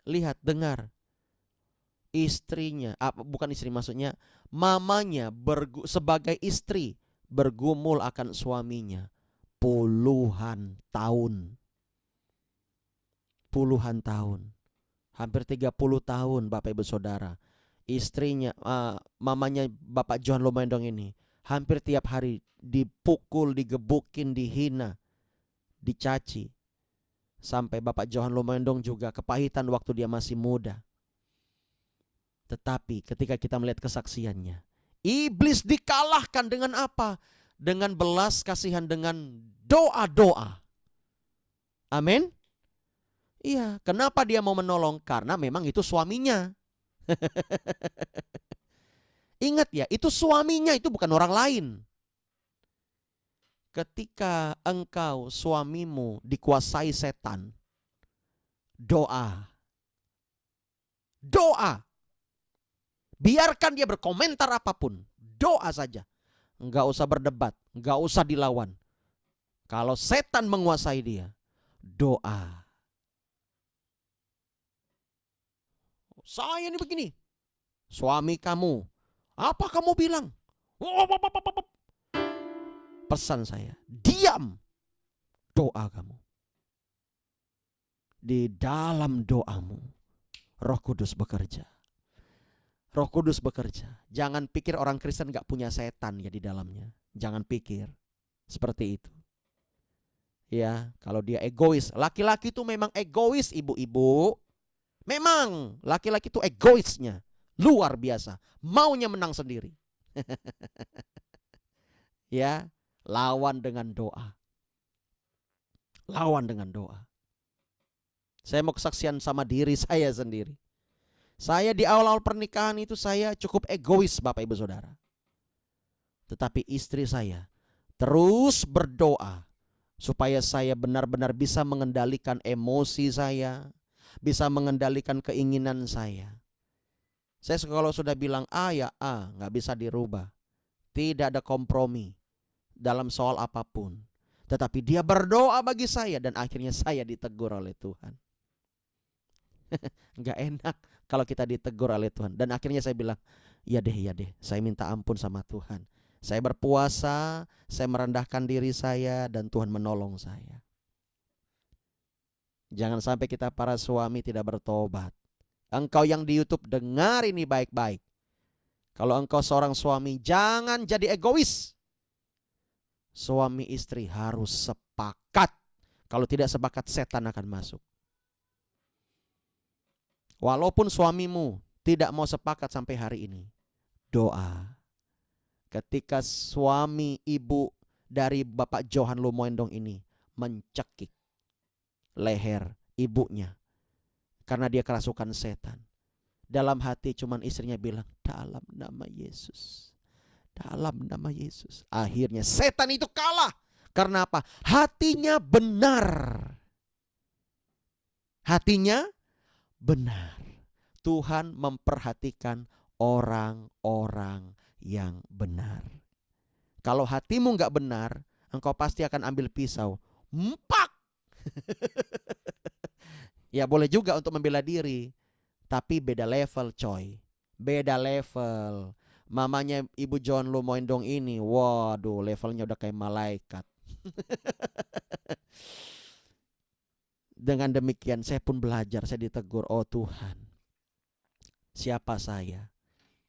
Lihat, dengar. Istrinya, bukan istri maksudnya, mamanya sebagai istri bergumul akan suaminya puluhan tahun. Puluhan tahun. Hampir 30 tahun Bapak Ibu Saudara. Istrinya, mamanya Bapak Johan Lumoendong ini hampir tiap hari dipukul, digebukin, dihina, dicaci. Sampai Bapak Johan Lumoendong juga kepahitan waktu dia masih muda. Tetapi ketika kita melihat kesaksiannya, iblis dikalahkan dengan apa? Dengan belas kasihan, dengan doa-doa. Amin. Iya, kenapa dia mau menolong? Karena memang itu suaminya. Ingat ya, itu suaminya, itu bukan orang lain. Ketika engkau, suamimu dikuasai setan, doa. Doa. Biarkan dia berkomentar apapun. Doa saja. Enggak usah berdebat, enggak usah dilawan. Kalau setan menguasai dia, doa. Saya ini begini. Suami kamu, apa kamu bilang? Pesan saya, diam. Doa kamu. Di dalam doamu, Roh Kudus bekerja. Roh Kudus bekerja. Jangan pikir orang Kristen gak punya setan ya di dalamnya. Jangan pikir seperti itu. Ya, kalau dia egois. Laki-laki itu memang egois, ibu-ibu. Memang laki-laki itu egoisnya luar biasa. Maunya menang sendiri. Ya, lawan dengan doa. Lawan dengan doa. Saya mau kesaksian sama diri saya sendiri. Saya di awal-awal pernikahan itu saya cukup egois, Bapak Ibu Saudara. Tetapi istri saya terus berdoa supaya saya benar-benar bisa mengendalikan emosi saya, bisa mengendalikan keinginan saya. Saya kalau sudah bilang A ya A, gak bisa dirubah. Tidak ada kompromi dalam soal apapun. Tetapi dia berdoa bagi saya dan akhirnya saya ditegur oleh Tuhan. Gak enak kalau kita ditegur oleh Tuhan. Dan akhirnya saya bilang, ya deh, saya minta ampun sama Tuhan. Saya berpuasa, saya merendahkan diri saya dan Tuhan menolong saya. Jangan sampai kita para suami tidak bertobat. Engkau yang di YouTube dengar ini baik-baik. Kalau engkau seorang suami, jangan jadi egois. Suami istri harus sepakat. Kalau tidak sepakat, setan akan masuk. Walaupun suamimu tidak mau sepakat sampai hari ini, doa. Ketika suami ibu dari Bapak Johan Lumoendong ini mencekik leher ibunya karena dia kerasukan setan. Dalam hati cuman istrinya bilang, dalam nama Yesus. Dalam nama Yesus. Akhirnya setan itu kalah. Karena apa? Hatinya benar. Hatinya benar. Tuhan memperhatikan orang-orang yang benar. Kalau hatimu gak benar, engkau pasti akan ambil pisau. Empak. Ya boleh juga untuk membela diri. Tapi beda level coy. Beda level. Mamanya Ibu John Lumoendong ini, waduh levelnya udah kayak malaikat. Dengan demikian saya pun belajar, saya ditegur, oh Tuhan, siapa saya?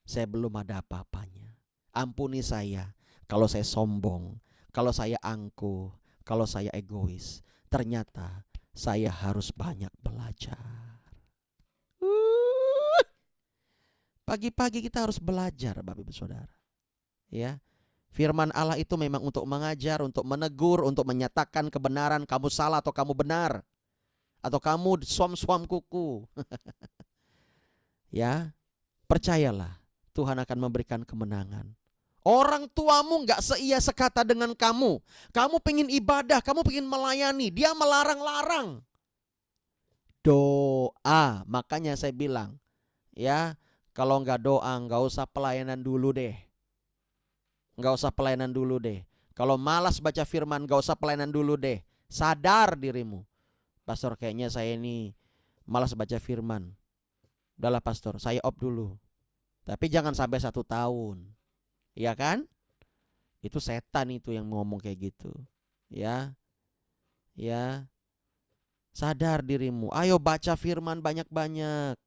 Saya belum ada apa-apanya. Ampuni saya kalau saya sombong, kalau saya angkuh, kalau saya egois. Ternyata saya harus banyak belajar. Pagi-pagi kita harus belajar, Bapak Ibu Saudara. Ya. Firman Allah itu memang untuk mengajar, untuk menegur, untuk menyatakan kebenaran, kamu salah atau kamu benar. Atau kamu suam-suam kuku. Ya. Percayalah, Tuhan akan memberikan kemenangan. Orang tuamu gak seia sekata dengan kamu. Kamu pengen ibadah, kamu pengen melayani, dia melarang-larang. Doa, makanya saya bilang, ya, kalau gak doa, gak usah pelayanan dulu deh. Gak usah pelayanan dulu deh. Kalau malas baca firman, gak usah pelayanan dulu deh. Sadar dirimu. Pastor, kayaknya saya ini malas baca firman. Udahlah pastor, saya off dulu. Tapi jangan sampai 1 tahun. Ya kan? Itu setan itu yang ngomong kayak gitu. Ya. Ya. Sadar dirimu. Ayo baca firman banyak-banyak.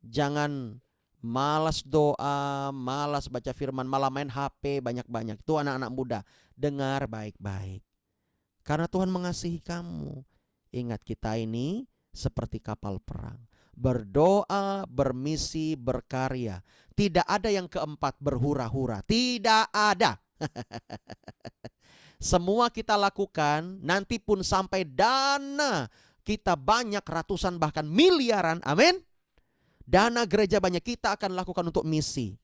Jangan malas doa, malas baca firman, malah main HP banyak-banyak. Itu anak-anak muda. Dengar baik-baik. Karena Tuhan mengasihi kamu. Ingat, kita ini seperti kapal perang. Berdoa, bermisi, berkarya. Tidak ada yang keempat, berhura-hura. Tidak ada. Semua kita lakukan, nanti pun sampai dana kita banyak ratusan bahkan miliaran, amin. Dana gereja banyak, kita akan lakukan untuk misi.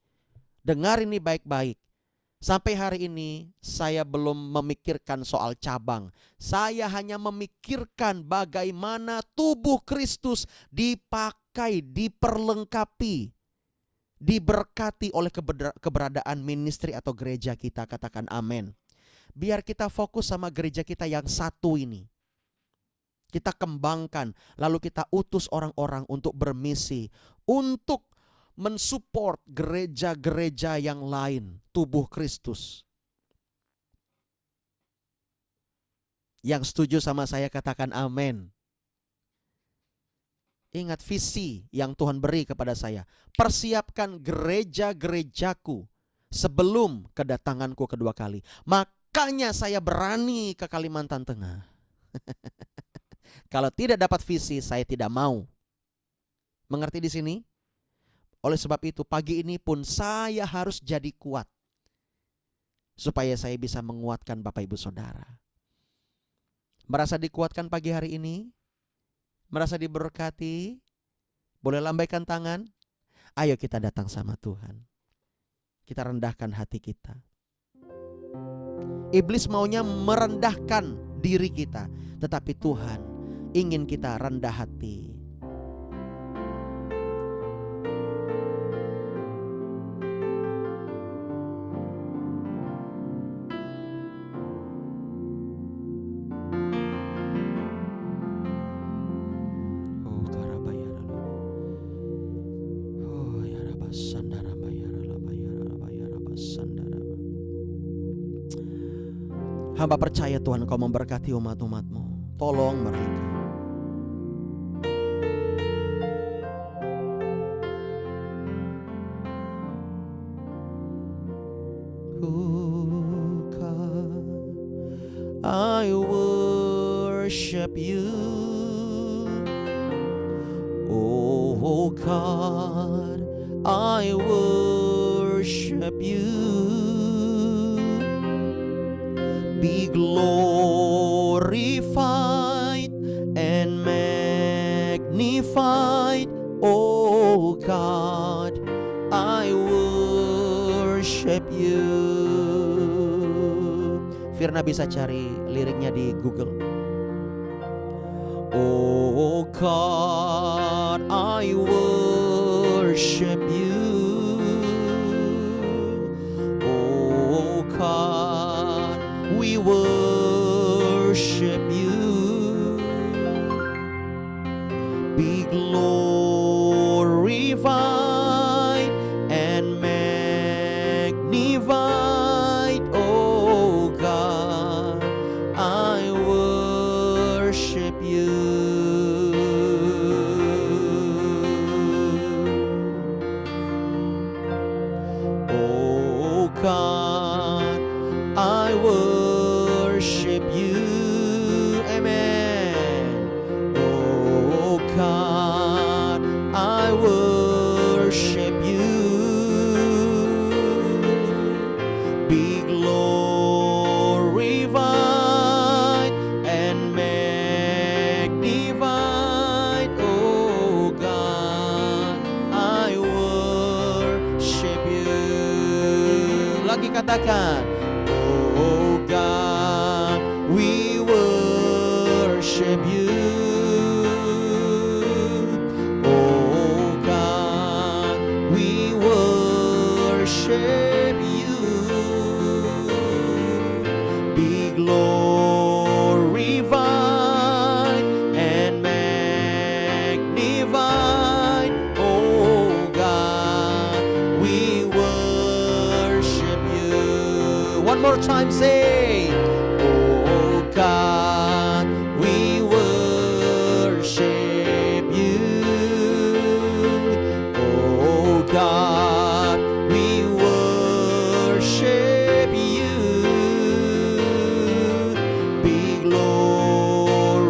Dengar ini baik-baik. Sampai hari ini saya belum memikirkan soal cabang. Saya hanya memikirkan bagaimana tubuh Kristus dipakai, diperlengkapi, diberkati oleh keberadaan ministry atau gereja kita. Katakan amin. Biar kita fokus sama gereja kita yang satu ini. Kita kembangkan, lalu kita utus orang-orang untuk bermisi, untuk mensupport gereja-gereja yang lain, tubuh Kristus. Yang setuju sama saya katakan amin. Ingat visi yang Tuhan beri kepada saya. Persiapkan gereja-gerejaku sebelum kedatanganku kedua kali. Makanya saya berani ke Kalimantan Tengah. Kalau tidak dapat visi, saya tidak mau. Mengerti di sini? Oleh sebab itu pagi ini pun saya harus jadi kuat. Supaya saya bisa menguatkan Bapak Ibu Saudara. Merasa dikuatkan pagi hari ini? Merasa diberkati? Boleh lambaikan tangan? Ayo kita datang sama Tuhan. Kita rendahkan hati kita. Iblis maunya merendahkan diri kita. Tetapi Tuhan ingin kita rendah hati. Hamba percaya Tuhan Engkau memberkati umat-umat-Mu. Tolong mereka. I worship you, oh God, I worship you. Be glorified and magnified, oh God, I worship you. Firna bisa cari liriknya di Google. Oh God, I worship you. Oh God, we worship you. Be glorified and magnified, oh God, I worship you. Oh God, I worship you. Amen. Oh God, I worship you. Be glorified and magnified, oh God, I worship you. Lagi katakan, oh God, we worship you. Oh God, we worship you. Be glorified and magnified, oh God, we worship you. One more time, say, oh God, we worship you. Oh God, we worship you. Be glorified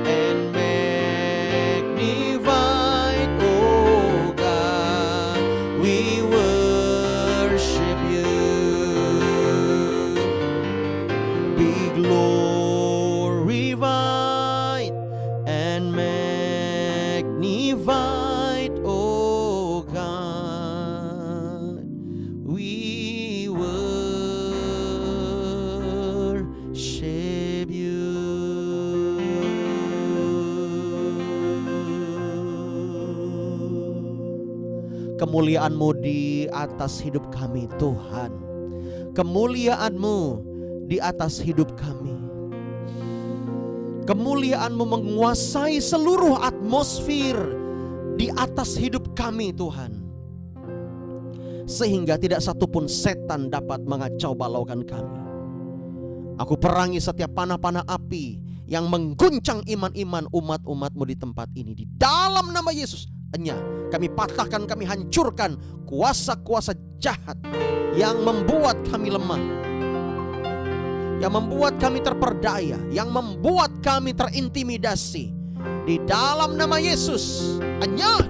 and magnified, oh God, we worship you. Be glorified kemuliaan-Mu di atas hidup kami Tuhan. Kemuliaan-Mu di atas hidup kami. Kemuliaan-Mu menguasai seluruh atmosfer di atas hidup kami Tuhan. Sehingga tidak satupun setan dapat mengacau balaukan kami. Aku perangi setiap panah-panah api yang mengguncang iman-iman umat-umat-Mu di tempat ini. Di dalam nama Yesus, kami patahkan, kami hancurkan kuasa-kuasa jahat yang membuat kami lemah, yang membuat kami terperdaya, yang membuat kami terintimidasi. Di dalam nama Yesus,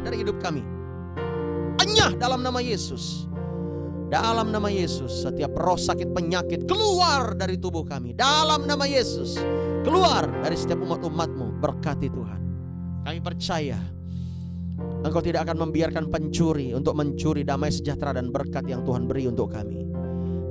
dari hidup kami. Dalam nama Yesus. Dalam nama Yesus, setiap roh sakit penyakit keluar dari tubuh kami. Dalam nama Yesus, keluar dari setiap umat-umat-Mu. Berkati Tuhan. Kami percaya Engkau tidak akan membiarkan pencuri untuk mencuri damai sejahtera dan berkat yang Tuhan beri untuk kami.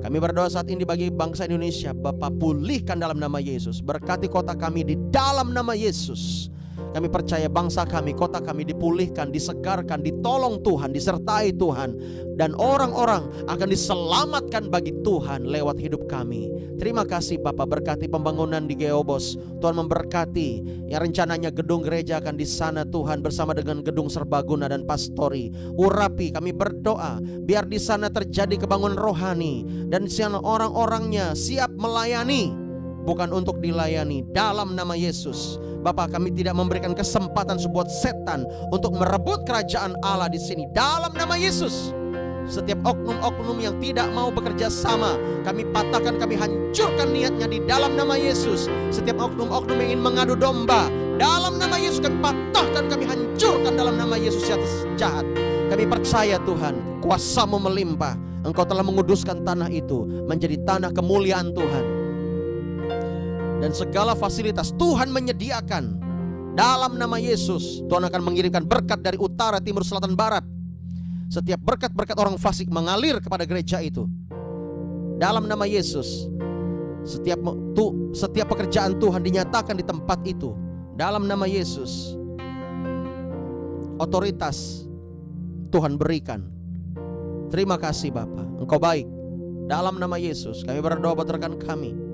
Kami berdoa saat ini bagi bangsa Indonesia. Bapa, pulihkan dalam nama Yesus. Berkati kota kami di dalam nama Yesus. Kami percaya bangsa kami, kota kami dipulihkan, disegarkan, ditolong Tuhan, disertai Tuhan. Dan orang-orang akan diselamatkan bagi Tuhan lewat hidup kami. Terima kasih Bapak, berkati pembangunan di Geobos. Tuhan memberkati yang rencananya gedung gereja akan di sana Tuhan, bersama dengan gedung serbaguna dan pastori. Urapi, kami berdoa biar di sana terjadi kebangunan rohani. Dan di sana orang-orangnya siap melayani, bukan untuk dilayani. Dalam nama Yesus, Bapak, kami tidak memberikan kesempatan sebuah setan untuk merebut kerajaan Allah di sini. Dalam nama Yesus, setiap oknum-oknum yang tidak mau bekerja sama, kami patahkan, kami hancurkan niatnya di dalam nama Yesus. Setiap oknum-oknum yang ingin mengadu domba, dalam nama Yesus kami patahkan, kami hancurkan dalam nama Yesus atas jahat. Kami percaya Tuhan, kuasa-Mu melimpah. Engkau telah menguduskan tanah itu menjadi tanah kemuliaan Tuhan. Dan segala fasilitas Tuhan menyediakan. Dalam nama Yesus, Tuhan akan mengirimkan berkat dari utara, timur, selatan, barat. Setiap berkat-berkat orang fasik mengalir kepada gereja itu. Dalam nama Yesus, setiap pekerjaan Tuhan dinyatakan di tempat itu. Dalam nama Yesus, otoritas Tuhan berikan. Terima kasih Bapa, Engkau baik. Dalam nama Yesus kami berdoa buat rekan kami,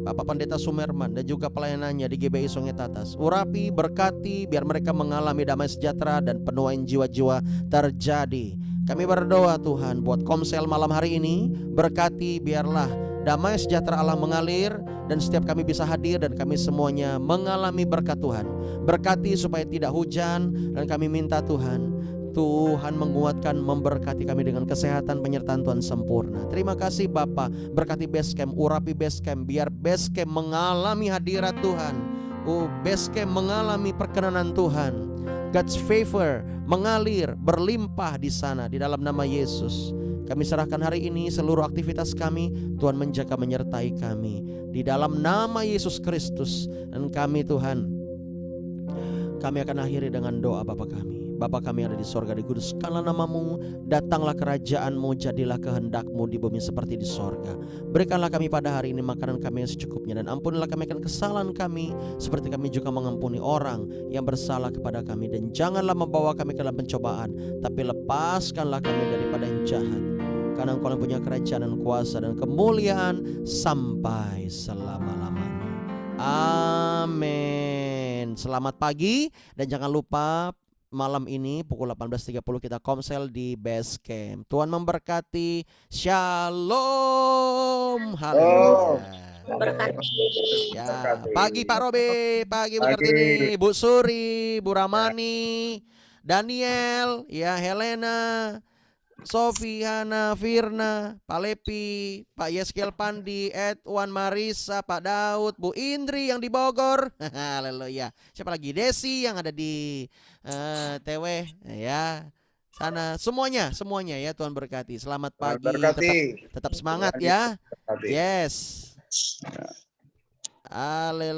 Bapak Pendeta Sumerman dan juga pelayanannya di GBI Songetatas. Urapi, berkati, biar mereka mengalami damai sejahtera dan penuaian jiwa-jiwa terjadi. Kami berdoa Tuhan buat Komsel malam hari ini. Berkati, biarlah damai sejahtera Allah mengalir dan setiap kami bisa hadir dan kami semuanya mengalami berkat Tuhan. Berkati supaya tidak hujan dan kami minta Tuhan menguatkan, memberkati kami dengan kesehatan, penyertaan Tuhan sempurna. Terima kasih Bapa, berkati Basecamp, urapi Basecamp, biar Basecamp mengalami hadirat Tuhan. Basecamp mengalami perkenanan Tuhan. God's favor mengalir, berlimpah di sana, di dalam nama Yesus. Kami serahkan hari ini seluruh aktivitas kami, Tuhan menjaga menyertai kami. Di dalam nama Yesus Kristus. Dan kami Tuhan, kami akan akhiri dengan doa Bapa kami. Bapa kami yang ada di sorga, dikuduskanlah nama-Mu, datanglah kerajaan-Mu, jadilah kehendak-Mu di bumi seperti di sorga. Berikanlah kami pada hari ini makanan kami yang secukupnya, dan ampunilah kami akan kesalahan kami, seperti kami juga mengampuni orang yang bersalah kepada kami. Dan janganlah membawa kami ke dalam pencobaan, tapi lepaskanlah kami daripada yang jahat. Karena Engkau yang punya kerajaan dan kuasa dan kemuliaan sampai selama-lamanya. Amin. Selamat pagi, dan jangan lupa malam ini pukul 18.30 kita komsel di Basecamp. Tuhan memberkati. Shalom. Haleluya. Ya, pagi Pak Robi, pagi Bu Kartini, Bu Suri, Bu Ramani, Daniel, ya Helena, Sofi, Hana, Firna, Pak Lepi, Pak Yeskel Pandi, Edwan, Marisa, Pak Daud, Bu Indri yang di Bogor. Haleluya. Siapa lagi? Desi yang ada di TW ya. Sana semuanya ya, Tuhan berkati. Selamat pagi. Tetap semangat ya. Yes. Haleluya.